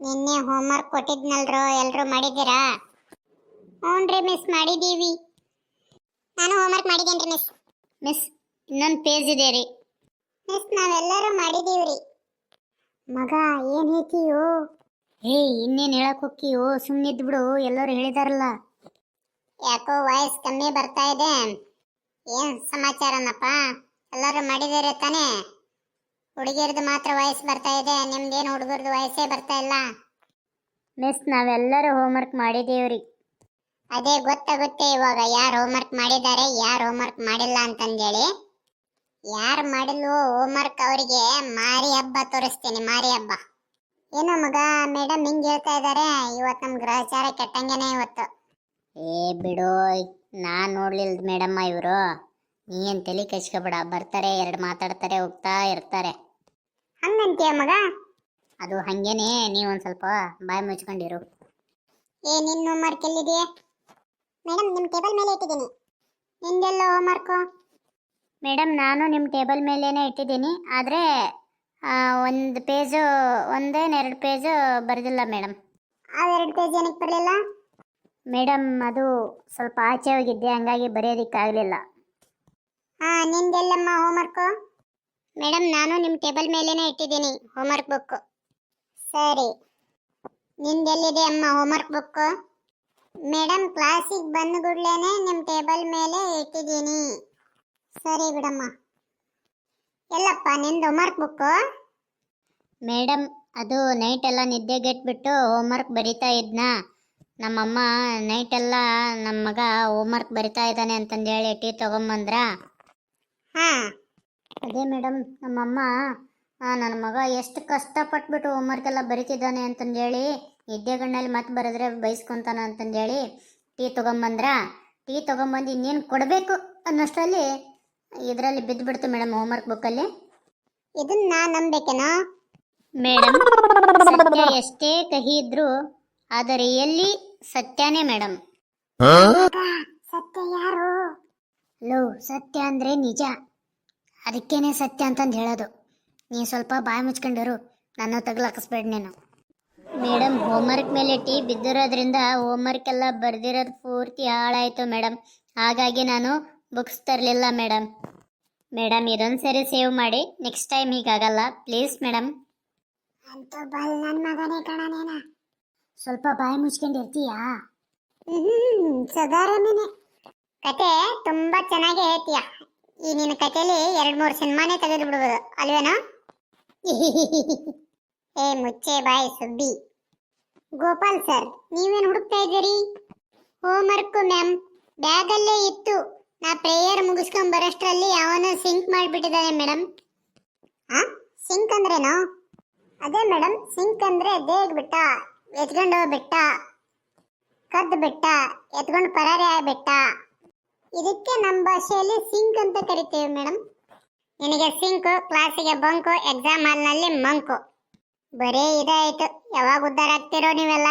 ನಿನ್ನೆ ಹೋಮ್ವರ್ಕ್ ಕೊಟ್ಟಿದ್ನಲ್ರೋ ಎಲ್ಲರೂ ಮಾಡಿದ್ದೀರಾ? ಹ್ಞೂನ್ರಿ ಮಿಸ್ ಮಾಡಿದ್ದೀವಿ. ನಾನು ಹೋಮ್ವರ್ಕ್ ಮಾಡಿದ್ದೇನ್ರಿ ಮಿಸ್. ಮಿಸ್ ಇನ್ನೊಂದು ಪೇಜ್ ಇದೆ ರೀ. ಮಿಸ್ ನಾವೆಲ್ಲರೂ ಮಾಡಿದೀವ್ರಿ. ಮಗ ಏನು ಹೇಳ್ತೀಯೋ? ಇನ್ನೇನು ಹೇಳಕ್ ಹೋಗ್ತೀಯೋ? ಸುಮ್ಮನಿದ್ದು ಬಿಡು, ಎಲ್ಲರೂ ಹೇಳಿದಾರಲ್ಲ. ಯಾಕೋ ವಾಯ್ಸ್ ಕಮ್ಮಿ ಬರ್ತಾ ಇದೆ. ಏನು ಸಮಾಚಾರನಪ್ಪ? ಎಲ್ಲರೂ ಮಾಡಿದಾರೆ ತಾನೇ? ಹುಡುಗಿಯರದು ಮಾತ್ರ ವಾಯ್ಸ್ ಬರ್ತಾ ಇದೆ, ನಿಮ್ದೇನು ಹುಡುಗರದು ವಾಯ್ಸೇ ಬರ್ತಾ ಇಲ್ಲ. ಮಿಸ್ ನಾವೆಲ್ಲರೂ ಹೋಮ್ವರ್ಕ್ ಮಾಡಿದ್ದೀವ್ರಿ. ಅದೇ ಗೊತ್ತಾಗುತ್ತೆ ಇವಾಗ ಯಾರು ಹೋಮ್ವರ್ಕ್ ಮಾಡಿದ್ದಾರೆ ಯಾರು ಹೋಮ್ವರ್ಕ್ ಮಾಡಿಲ್ಲ ಅಂತಂದೇಳಿ. ಯಾರು ಮಾಡಿಲ್ವೋ ಹೋಮ್ವರ್ಕ್ ಅವರಿಗೆ ಮಾರಿ ಹಬ್ಬ ತೋರಿಸ್ತೀನಿ, ಮಾರಿ ಹಬ್ಬ. ಏನೋ ಮಗ ಮೇಡಮ್ ಹಿಂಗೆ ಹೇಳ್ತಾ ಇದ್ದಾರೆ, ಇವತ್ತು ನಮ್ಮ ಗ್ರಹಚಾರ ಕೆಟ್ಟಂಗೆನೆ ಇವತ್ತು. ಬಿಡು, ನಾನು ನೋಡ್ಲಿಲ್ಲ ಮೇಡಮ್ಮ ಇವರು. ನೀನು ತಲೆ ಕೆಚ್ಕೋಬೇಡ, ಬರ್ತಾರೆ ಎರಡು ಮಾತಾಡ್ತಾರೆ ಹೋಗ್ತಾ ಇರ್ತಾರೆ. ಹಂಗಂತೀಯ ಮಗ? ಅದು ಹಂಗೇನೆ, ನೀವು ಒಂದು ಸ್ವಲ್ಪ ಬಾಯಿ ಮುಚ್ಕೊಂಡಿರು. ನಿನ್ನ ಹೋಮ್ವರ್ಕ್ ಎಲ್ಲಿದೆಯೇ? ಮೇಡಮ್ ನಿಮ್ಮ ಟೇಬಲ್ ಮೇಲೆ ಇಟ್ಟಿದ್ದೀನಿ. ನಿಂದೆಲ್ಲ ಹೋಮ್ವರ್ಕು? ಮೇಡಮ್ ನಾನು ನಿಮ್ಮ ಟೇಬಲ್ ಮೇಲೇನೆ ಇಟ್ಟಿದ್ದೀನಿ, ಆದರೆ ಒಂದು ಪೇಜು ಎರಡು ಪೇಜು ಬರೆದಿಲ್ಲ ಮೇಡಮ್. ಆ 2 ಪೇಜ್ ಏನಕ್ಕೆ ಬರಲಿಲ್ಲ? ಮೇಡಮ್ ಅದು ಸ್ವಲ್ಪ ಆಚೆ ಹೋಗಿದ್ದೆ, ಹಂಗಾಗಿ ಬರೆಯೋದಕ್ಕಾಗಲಿಲ್ಲ. ನಿಂದೆಲ್ಲಮ್ಮ ಹೋಮ್ವರ್ಕು? ಮೇಡಮ್ ನಾನು ನಿಮ್ಮ ಟೇಬಲ್ ಮೇಲೇನೆ ಇಟ್ಟಿದ್ದೀನಿ ಹೋಮ್ವರ್ಕ್ ಬುಕ್ಕು. ಸರಿ, ನಿಂದೆಲ್ಲಿದೆ ಅಮ್ಮ ಹೋಮ್ವರ್ಕ್ ಬುಕ್ಕು? ಮೇಡಮ್ ಕ್ಲಾಸಿಗೆ ಬಂದ ಕೂಡಲೇ ನಿಮ್ಮ ಟೇಬಲ್ ಮೇಲೆ ಇಟ್ಟಿದ್ದೀನಿ. ಸರಿ ಬಿಡಮ್ಮ. ಎಲ್ಲಪ್ಪ ನಿಂದು ಹೋಮ್ವರ್ಕ್ ಬುಕ್ಕು? ಮೇಡಮ್ ಅದು ನೈಟೆಲ್ಲ ನಿದ್ದೆಗೆಟ್ಬಿಟ್ಟು ಹೋಮ್ವರ್ಕ್ ಬರಿತಾ ಇದ್ನ. ನಮ್ಮಮ್ಮ ನೈಟೆಲ್ಲ ನಮ್ಮ ಮಗ ಹೋಮ್ವರ್ಕ್ ಬರಿತಾ ಇದ್ದಾನೆ ಅಂತಂದೇಳಿ ಟೀ ತೊಗೊಂಬಂದ್ರ. ಅದೇ ಮೇಡಮ್ ನಮ್ಮಮ್ಮ ನನ್ನ ಮಗ ಎಷ್ಟು ಕಷ್ಟಪಟ್ಬಿಟ್ಟು ಹೋಮ್ವರ್ಕ್ ಎಲ್ಲ ಬರಿತಿದ್ದಾನೆ ಅಂತಂದೇಳಿ ನಿದ್ದೆಗಣ್ಣಲ್ಲಿ ಮತ್ತೆ ಬರೆದ್ರೆ ಬೈಸ್ಕೊತಾನ ಅಂತಂದೇಳಿ ಟೀ ತೊಗೊಂಬಂದ್ರ. ಟೀ ತೊಗೊಂಬಂದು ಇನ್ನೇನು ಕೊಡಬೇಕು ಅನ್ನೋಷ್ಟರಲ್ಲಿ ಇದರಲ್ಲಿ ಬಿದ್ದುಬಿಡ್ತು ಮೇಡಮ್ ಹೋಮ್ವರ್ಕ್ ಬುಕ್ಕಲ್ಲಿ. ಇದನ್ನ ನಾನು ನಂಬೇಕೇನೋ? ಮೇಡಮ್ ಸತ್ಯ ಎಷ್ಟೇ ಕಹಿ ಇದ್ರು ಆದರೆ ಎಲ್ಲಿ ಸತ್ಯನೇ ಮೇಡಮ್. ಸತ್ಯ ಯಾರು? ಸತ್ಯ ಅಂದ್ರೆ ನಿಜ, ಅದಕ್ಕೇನೆ ಸತ್ಯ ಅಂತಂದು ಹೇಳೋದು. ನೀ ಸ್ವಲ್ಪ ಬಾಯಿ ಮುಚ್ಕೊಂಡಿರು, ನಾನು ತಗ್ಲಾಕಿಸ್ಬೇಡ ನೀನು. ಮೇಡಮ್ ಹೋಮ್ವರ್ಕ್ ಮೇಲೆ ಟೀ ಬಿದ್ದಿರೋದ್ರಿಂದ ಹೋಮ್ವರ್ಕ್ ಎಲ್ಲ ಬರ್ದಿರೋದು ಪೂರ್ತಿ ಹಾಳಾಯಿತು ಮೇಡಮ್. ಹಾಗಾಗಿ ನಾನು ಬುಕ್ಸ್ ತರಲಿಲ್ಲ ಮೇಡಮ್. ಮೇಡಮ್ ಇದೊಂದು ಸರಿ ಸೇವ್ ಮಾಡಿ, ನೆಕ್ಸ್ಟ್ ಟೈಮ್ ಹೀಗಾಗಲ್ಲ ಪ್ಲೀಸ್ ಮೇಡಮ್. ಅಂತೂ ಬಲ್ ನನ್ನ ಮಗನೇ ಕಣನೇನ. ಸ್ವಲ್ಪ ಬಾಯಿ ಮುಚ್ಕೊಂಡಿರ್ತೀಯಾ? ಸದಾರನೇ. ಕತೆ ತುಂಬಾ ಚೆನ್ನಾಗಿ ಹೇಳ್ತೀಯ. ಈ ನಿನ್ನ ಕತೆಯಲ್ಲಿ 2-3 ಸಿನಿಮಾನೇ ತೆಗೆದು ಬಿಡ್ಬೋದು ಅಲ್ವೇನೋ? ಮುಚ್ಚೆ ಬಾಯಿ ಸುಬ್ಬಿ. ಗೋಪಾಲ್ ಸರ್ ನೀವೇನು ಹುಡುಕ್ತಾ ಇದ್ದೀರಿ? ಹೋಮ್ವರ್ಕ್ ಮ್ಯಾಮ್ ಬ್ಯಾಗಲ್ಲೇ ಇತ್ತು. ನಾ ಪ್ರೇಯರ್ ಮುಗಿಸ್ಕೊಂಡ್ ಬರೋಷ್ಟರಲ್ಲಿ ಅವನು ಸಿಂಕ್ ಮಾಡಿಬಿಟ್ಟಿದ್ದಾನೆ ಮೇಡಮ್. ಸಿಂಕ್ ಅಂದ್ರೇನು? ಅದೇ ಮೇಡಮ್, ಸಿಂಕ್ ಅಂದ್ರೆ ದೇಗ್ ಬಿಟ್ಟ, ಎತ್ಕೊಂಡು ಬಿಟ್ಟ, ಕದ್ದು ಬಿಟ್ಟ, ಎತ್ಕೊಂಡು ಪರಾರಿ ಆಗ್ಬಿಟ್ಟ. ಇದಕ್ಕೆ ನಮ್ಮ ಭಾಷೆಯಲ್ಲಿ ಸಿಂಕ್ ಅಂತ ಕರಿತೀವಿ ಮೇಡಮ್. ನಿನಗೆ ಸಿಂಕು, ಕ್ಲಾಸಿಗೆ ಬಂಕು, ಎಕ್ಸಾಮ್ ಹಾಲ್ನಲ್ಲಿ ಮಂಕು. ಬರೀ ಇದಾಯಿತು. ಯಾವಾಗ ಉದ್ಧಾರ ಆಗ್ತಿರೋ ನೀವೆಲ್ಲ?